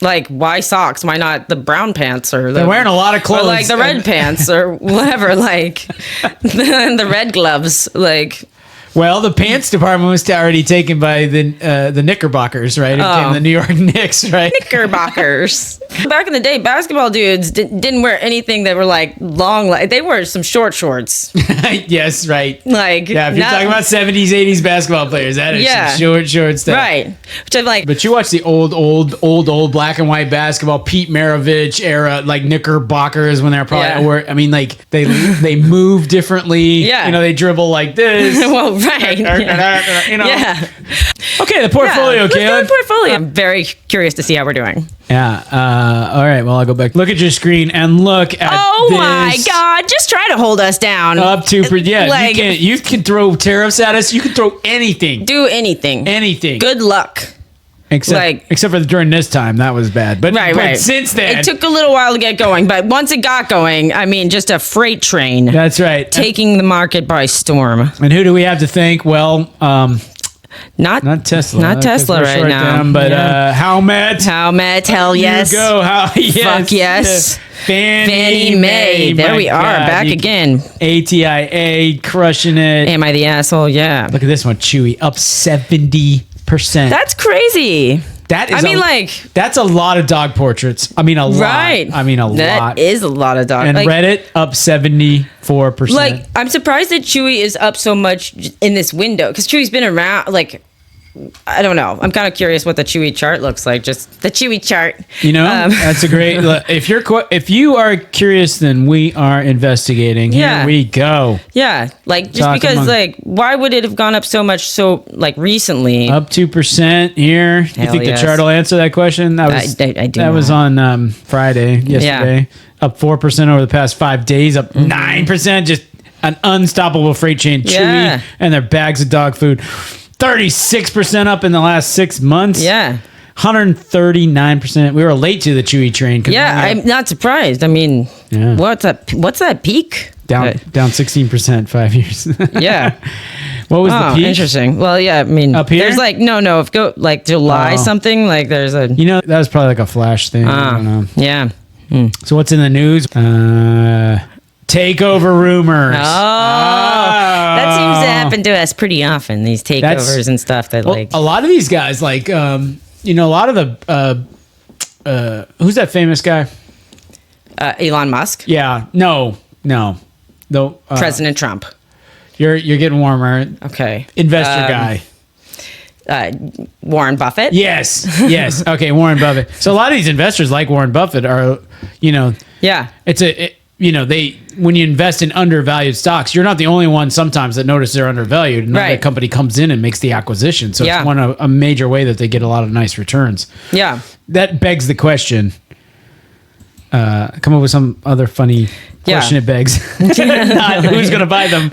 Like, why socks? Why not the brown pants or they're wearing a lot of clothes. Or like the red pants or whatever, like the red gloves, like. Well, the pants department was already taken by the Knickerbockers, right? It became the New York Knicks, right? Knickerbockers. Back in the day, basketball dudes didn't wear anything that were like long. They wore some short shorts. Yes, right. Like, yeah, if you're talking about 70s, 80s basketball players, that is some short stuff. Right. Which I like. But you watch the old black and white basketball, Pete Maravich era, like Knickerbockers when they're probably, I mean, like they move differently. Yeah. They dribble like this. Well, right. Yeah. Okay, the portfolio, Kalyn. Portfolio. I'm very curious to see how we're doing. Yeah. All right. Well, I'll go back. Look at your screen and look at this. My God. Just try to hold us down. Up to, like, you can throw tariffs at us. You can throw anything. Do anything. Anything. Good luck. Except for during this time, that was bad. But, but since then... It took a little while to get going, but once it got going, I mean, just a freight train. That's right. Taking the market by storm. And who do we have to thank? Well, not Tesla. Not Tesla right now. Them, but Howmet. Howmet, hell yes. You go. Fuck yes. Fannie Mae. There we are, back again. ATIA, crushing it. Am I the asshole? Yeah. Look at this one, Chewy, up 70%. That's crazy. That's a lot of dog portraits. I mean, a lot. Right. I mean, a lot. That is a lot of dog. And Reddit up 74%. Like, I'm surprised that Chewy is up so much in this window because Chewy's been around. Like, I don't know. I'm kind of curious what the Chewy chart looks like. Just the Chewy chart. That's a great. If you are curious, then we are investigating. Here we go. Yeah, like just because, like, why would it have gone up so much recently? Up 2% here. You think the chart will answer that question? I do. That was on Friday yesterday. Yeah. Up 4% over the past 5 days. Up 9%. Just an unstoppable freight chain. Chewy and their bags of dog food. 36% up in the last 6 months. Yeah. 139%. We were late to the Chewy train. Yeah, I'm not surprised. I mean, what's that peak? Down 16% 5 years. Yeah. What was the peak? Interesting. Well, yeah, I mean, up here? There's like, no, if go like July something, like there's a... that was probably like a flash thing. I don't know. Yeah. So what's in the news? Takeover rumors. That seems to happen to us pretty often. These takeovers and stuff that a lot of these guys, like a lot of the who's that famous guy? Elon Musk. Yeah. No. President Trump. You're getting warmer. Okay. Investor guy. Warren Buffett. Yes. Okay, Warren Buffett. So a lot of these investors, like Warren Buffett, are when you invest in undervalued stocks, you're not the only one sometimes that notice they're undervalued. Another company comes in and makes the acquisition. So it's a major way that they get a lot of nice returns. Yeah. That begs the question, come up with some other funny question it begs. Not who's going to buy them.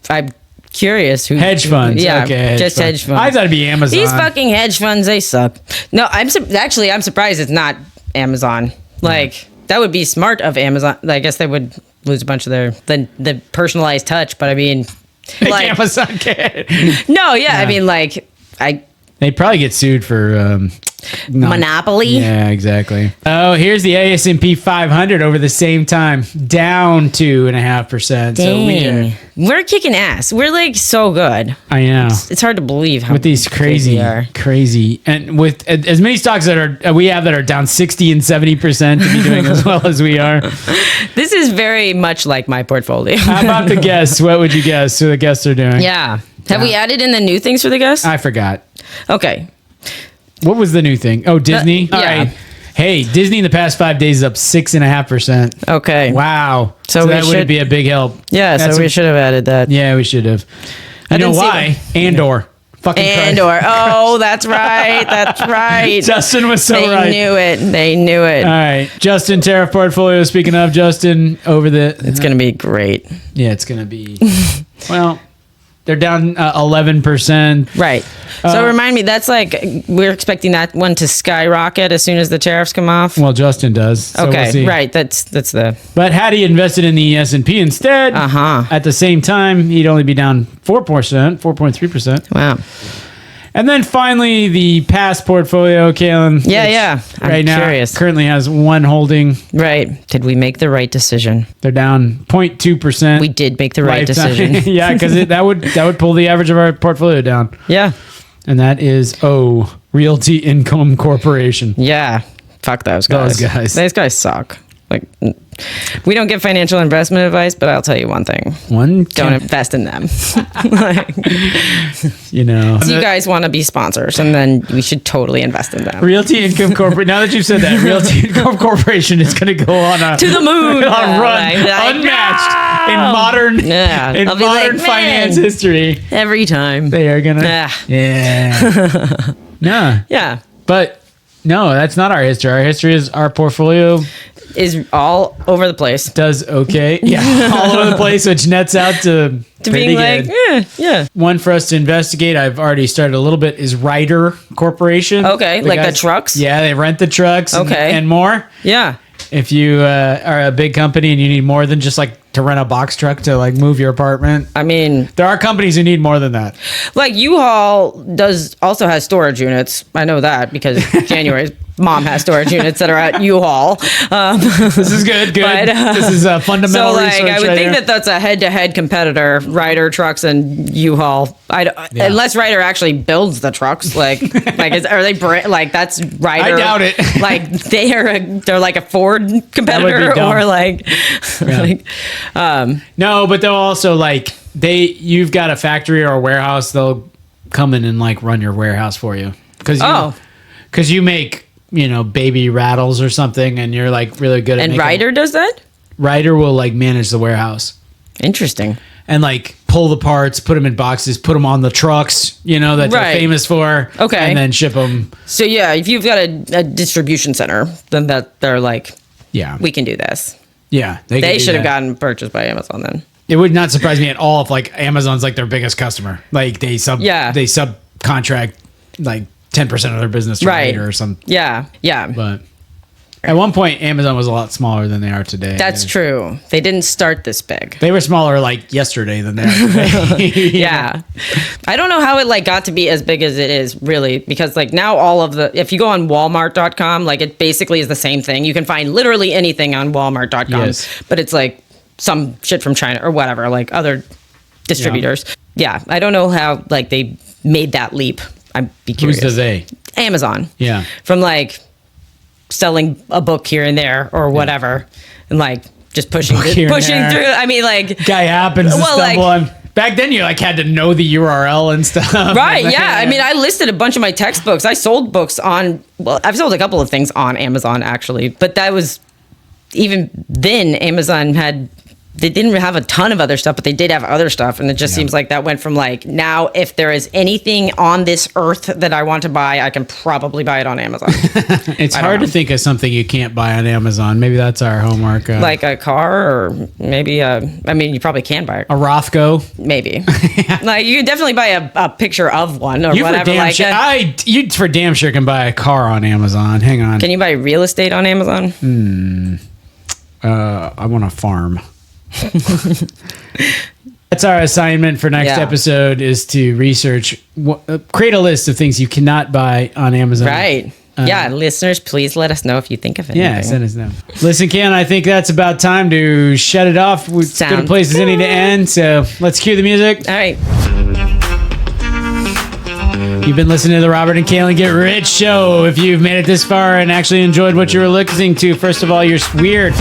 I'm curious who. Hedge funds. Yeah, okay, hedge funds. I thought it'd be Amazon. These fucking hedge funds, they suck. No, I'm surprised it's not Amazon. Like, that would be smart of Amazon. I guess they would lose a bunch of the personalized touch, but I mean, like Amazon can. No, I mean, they'd probably get sued for monopoly. Yeah, exactly. Oh, here's the S&P 500 over the same time, down 2.5%. Dang. So we're kicking ass. We're like so good. I know. It's hard to believe how with these crazy, and with as many stocks that are down 60 and 70% to be doing as well as we are. This is very much like my portfolio. How about the guests? What would you guess who the guests are doing? Yeah. Have we added in the new things for the guests? I forgot. Okay. What was the new thing? Oh, Disney? Yeah. All right. Hey, Disney in the past 5 days is up 6.5%. Okay. Wow. So that would be a big help. Yeah, we should have added that. Yeah, we should have. You know why? Andor. Fucking Andor. Oh, that's right. That's right. Justin was so right. They knew it. All right. Justin, tariff portfolio. Speaking of Justin, it's going to be great. Yeah, it's going to be. Well, they're down 11%. Right. So remind me, that's we're expecting that one to skyrocket as soon as the tariffs come off. Well, Justin does. So okay. We'll see. Right. That's the. But had he invested in the S&P instead, at the same time, he'd only be down 4.3%. Wow. And then finally, the past portfolio, Kalyn. Yeah. I'm curious. Currently has one holding. Right. Did we make the right decision? They're down 0.2%. We did make the right decision. Yeah, because that would pull the average of our portfolio down. Yeah. And that is Realty Income Corporation. Yeah. Fuck those guys. Those guys suck. We don't give financial investment advice, but I'll tell you one thing. Don't invest in them. You guys want to be sponsors, and then we should totally invest in them. Realty Income Corporation. Now that you've said that, Realty Income Corporation is going to go on to the moon, run unmatched in modern finance history. Every time they are gonna. Yeah. No. Yeah. But no, that's not our history. Our history is our portfolio is all over the place. Does okay. Yeah. All over the place, which nets out to being good. Yeah. One for us to investigate, I've already started a little bit, is Ryder Corporation. Okay. The trucks? Yeah, they rent the trucks and more. Yeah. If you are a big company and you need more than just to rent a box truck to move your apartment. I mean, there are companies who need more than that. U-Haul also has storage units. I know that because January's mom has storage units that are at U-Haul. This is good. But, this is a fundamental research. I would think that's a head-to-head competitor, Ryder Trucks and U-Haul. Unless Ryder actually builds the trucks, are they that's Ryder? I doubt it. They're like a Ford competitor no, but they'll also you've got a factory or a warehouse, they'll come in and run your warehouse for you because you make baby rattles or something, and you're really good at and Ryder does that. Ryder will manage the warehouse. Interesting. And pull the parts, put them in boxes, put them on the trucks, that they're famous for. Okay. And then ship them. So yeah, if you've got a distribution center, then they're we can do this. Yeah. They should have gotten purchased by Amazon then. It would not surprise me at all if Amazon's their biggest customer. They subcontract 10% of their business to Ryder or something. Yeah. But at one point, Amazon was a lot smaller than they are today. That's true. They didn't start this big. They were smaller yesterday than they are today. Yeah. I don't know how it got to be as big as it is really, because now if you go on Walmart.com, it basically is the same thing. You can find literally anything on Walmart.com, yes. But it's some shit from China or whatever, other distributors. Yeah. I don't know how they made that leap. I'd be curious. Who's the they? Amazon. Yeah. From selling a book here and there or whatever, and just pushing through. I mean, guy happens to stumble on. Back then, you had to know the URL and stuff. Right? Yeah. I mean, I listed a bunch of my textbooks. I sold books on. Well, I've sold a couple of things on Amazon actually, but that was even then. Amazon had they didn't have a ton of other stuff, but they did have other stuff. And it just seems like that went from like, now if there is anything on this earth that I want to buy, I can probably buy it on Amazon. It's hard to think of something you can't buy on Amazon. Maybe that's our homework. Like a car, or maybe you probably can buy a Rothko. Maybe. Like you could definitely buy a picture of one or whatever. You for damn sure can buy a car on Amazon. Hang on. Can you buy real estate on Amazon? I want a farm. That's our assignment for next episode, is to research, create a list of things you cannot buy on Amazon. Right. Listeners, please let us know if you think of anything. Yeah, send us know. Listen, Ken, I think that's about time to shut it off. We've got a place as any to end, so let's cue the music. All right. You've been listening to the Robert and Kalyn Get Rich Show. If you've made it this far and actually enjoyed what you were listening to, first of all, you're weird.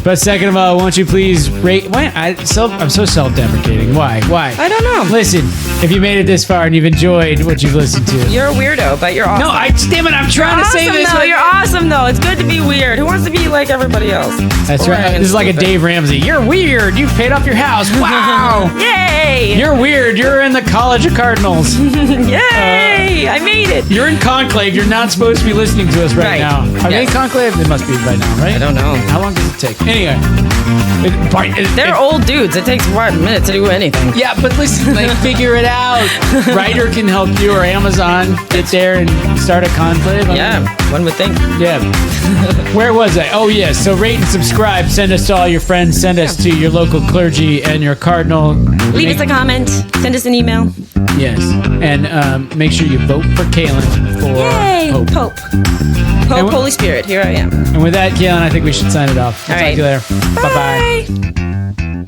But second of all, won't you please rate... Why? I'm so self-deprecating. Why? I don't know. Listen, if you made it this far and you've enjoyed what you've listened to... You're a weirdo, but you're awesome. No, damn it, I'm trying to say this. You're awesome, though. It's good to be weird. Who wants to be like everybody else? That's right. This is like a Dave Ramsey. You're weird. You've paid off your house. Wow. Yay. You're weird. You're in the College of Cardinals. Yay! I made it. You're in conclave. You're not supposed to be listening to us right now. Are they in conclave? They must be by now, right? I don't know. How long does it take? Anyway. They're old dudes. It takes 1 minute to do anything. Yeah, but listen, figure it out. Writer can help you, or Amazon. Get there and start a conclave. One would think. Yeah. Where was I? Oh, yes. So rate and subscribe. Send us to all your friends. Send us to your local clergy and your cardinal. Leave us a comment. Send us an email. Yes. And make sure you vote for Kalyn for Pope. Holy Spirit, here I am. And with that, Kalyn, I think we should sign it off. All right. Talk to you later. Bye. Bye-bye.